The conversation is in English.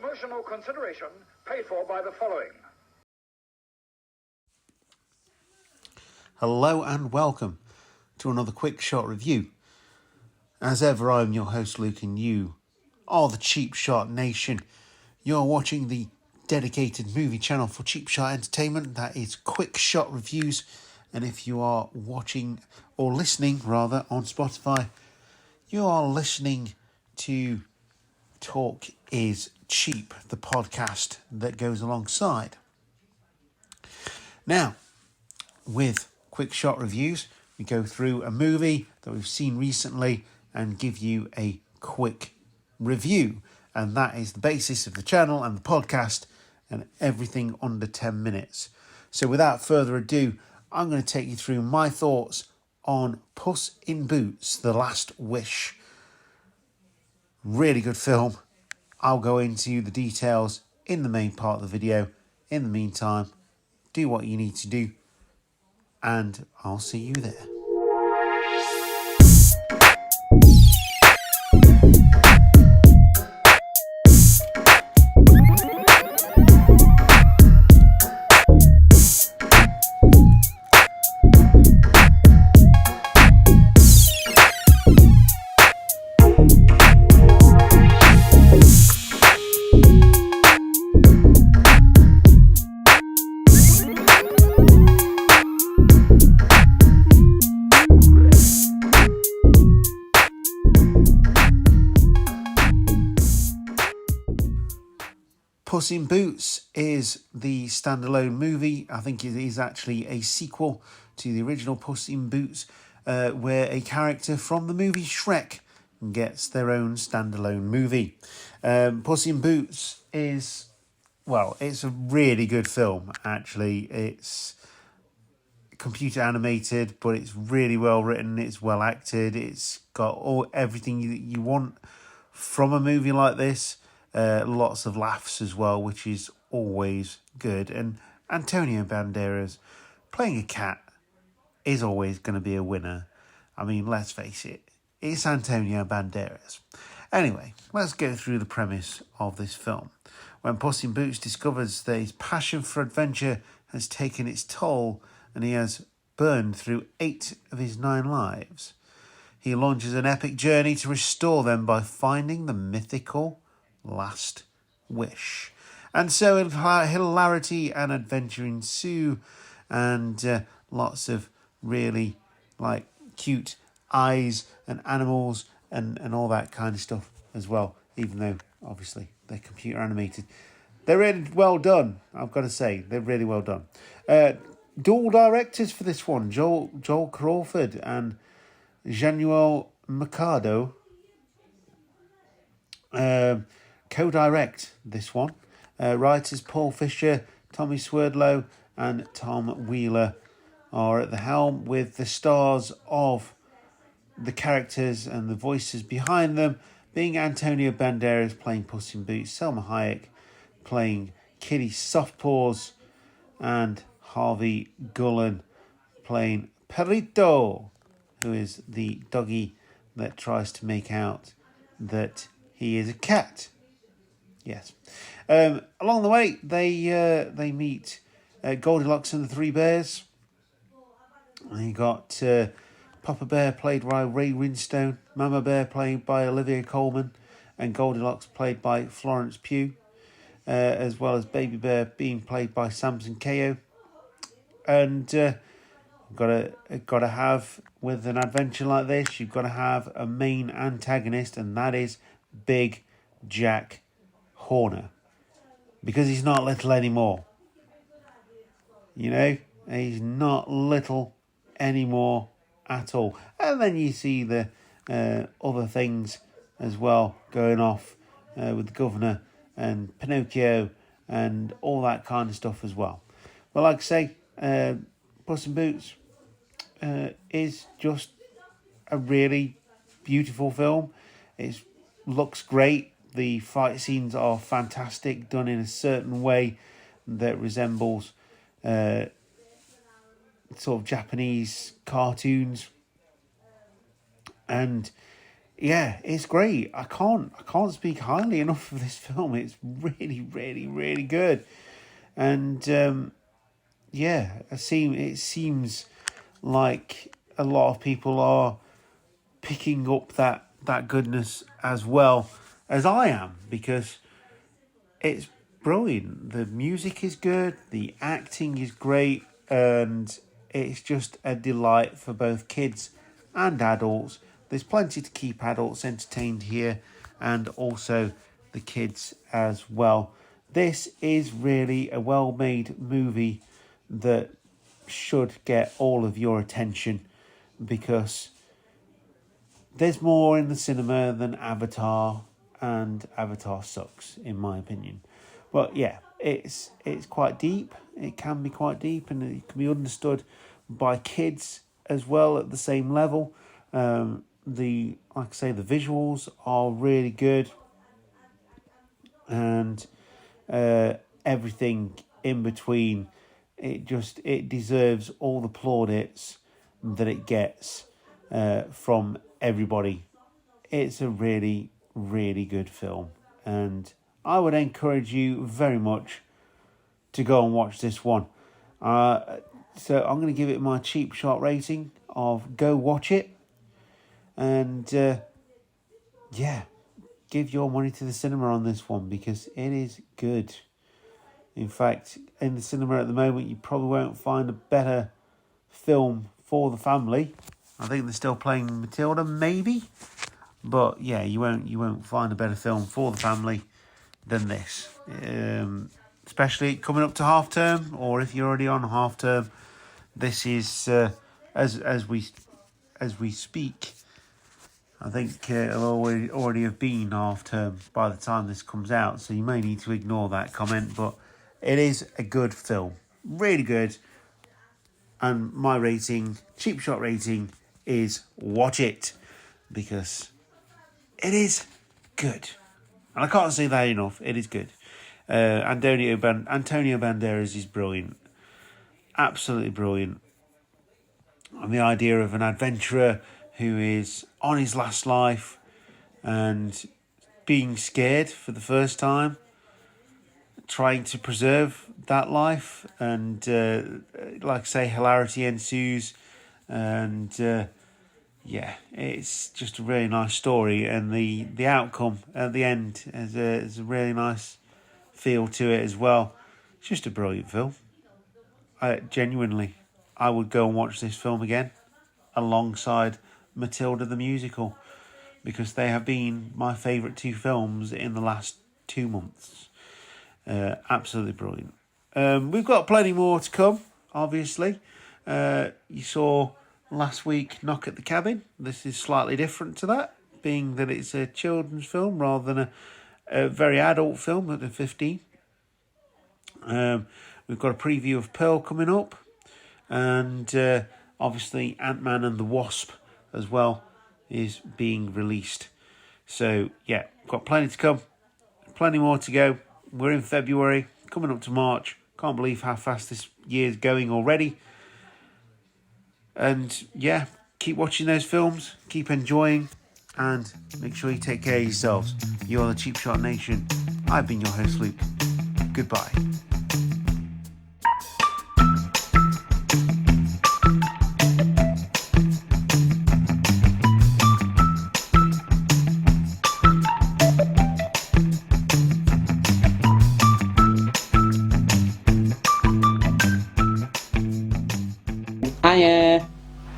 Promotional consideration paid for by the following. Hello and welcome to another quick shot review. As ever, I'm your host Luke, and you are the Cheap Shot Nation. You're watching the dedicated movie channel for Cheap Shot Entertainment, that is Quick Shot Reviews. And if you are watching or listening rather on Spotify, you are listening to Talk is Cheap, the podcast that goes alongside. Now, with Quick Shot Reviews, we go through a movie that we've seen recently and give you a quick review. And that is the basis of the channel and the podcast, and everything under 10 minutes. So without further ado, I'm going to take you through my thoughts on Puss in Boots: The Last Wish. Really good film. I'll go into the details in the main part of the video. In the meantime, do what you need to do, and I'll see you there. Puss in Boots is the standalone movie. I think it is actually a sequel to the original Puss in Boots, where a character from the movie Shrek gets their own standalone movie. Puss in Boots is, well, it's a really good film, actually. It's computer animated, but it's really well written, it's well acted, it's got everything you want from a movie like this. Lots of laughs as well, which is always good. And Antonio Banderas playing a cat is always going to be a winner. I mean, let's face it, it's Antonio Banderas. Anyway, let's go through the premise of this film. When Puss in Boots discovers that his passion for adventure has taken its toll and he has burned through 8 of his 9 lives, he launches an epic journey to restore them by finding the mythical Last Wish. And so hilarity and adventure ensue, and lots of really cute eyes and animals and all that kind of stuff as well, even though obviously they're computer animated. They're really well done, I've got to say. They're really well done. Dual directors for this one, Joel Crawford and Januel Mercado co-direct this one. Writers Paul Fisher, Tommy Swerdlow and Tom Wheeler are at the helm, with the stars of the characters and the voices behind them being Antonio Banderas playing Puss in Boots, Selma Hayek playing Kitty Softpaws, and Harvey Gullen playing Perrito, who is the doggy that tries to make out that he is a cat. Yes. Along the way, they meet Goldilocks and the Three Bears. And you got Papa Bear played by Ray Winstone, Mama Bear played by Olivia Colman, and Goldilocks played by Florence Pugh, as well as Baby Bear being played by Samson Kayo. And got to have, with an adventure like this, you've got to have a main antagonist, and that is Big Jack Horner, because he's not little anymore. You know, he's not little anymore at all. And then you see the other things as well going off with the governor and Pinocchio and all that kind of stuff as well. But like I say, Puss in Boots is just a really beautiful film. It looks great. The fight scenes are fantastic, done in a certain way that resembles sort of Japanese cartoons. And yeah, it's great. I can't speak highly enough of this film. It's really, really, really good. And yeah, it seems like a lot of people are picking up that goodness as well as I am, because it's brilliant. The music is good, the acting is great, and it's just a delight for both kids and adults. There's plenty to keep adults entertained here, and also the kids as well. This is really a well-made movie that should get all of your attention, because there's more in the cinema than Avatar, and Avatar sucks, in my opinion. But yeah, it's quite deep. It can be quite deep, and it can be understood by kids as well at the same level. Like I say, the visuals are really good, and everything in between. It deserves all the plaudits that it gets from everybody. It's a really, really good film, and I would encourage you very much to go and watch this one. So I'm going to give it my cheap shot rating of go watch it, and yeah, give your money to the cinema on this one, because it is good. In fact, in the cinema at the moment, you probably won't find a better film for the family. I think they're still playing Matilda, maybe. But yeah, you won't find a better film for the family than this. Especially coming up to half term, or if you're already on half term, this is as we speak. I think it'll already have been half term by the time this comes out, so you may need to ignore that comment. But it is a good film, really good. And my rating, cheap shot rating, is watch it, because it is good. And I can't say that enough. It is good. Antonio Banderas is brilliant. Absolutely brilliant. And the idea of an adventurer who is on his last life and being scared for the first time, trying to preserve that life, and like I say, hilarity ensues, and yeah, it's just a really nice story, and the outcome at the end is a really nice feel to it as well. It's just a brilliant film. Genuinely, I would go and watch this film again alongside Matilda the musical, because they have been my favourite two films in the last 2 months. Absolutely brilliant. We've got plenty more to come, obviously. You saw last week Knock at the Cabin. This is slightly different to that, being that it's a children's film rather than a very adult film at the 15. We've got a preview of Pearl coming up, and obviously Ant-Man and the Wasp as well is being released. So yeah, got plenty to come, plenty more to go. We're in February, coming up to March. Can't believe how fast this year's going already. And yeah, keep watching those films, keep enjoying, and make sure you take care of yourselves. You're the Cheap Shot Nation. I've been your host, Luke. Goodbye. Hiya.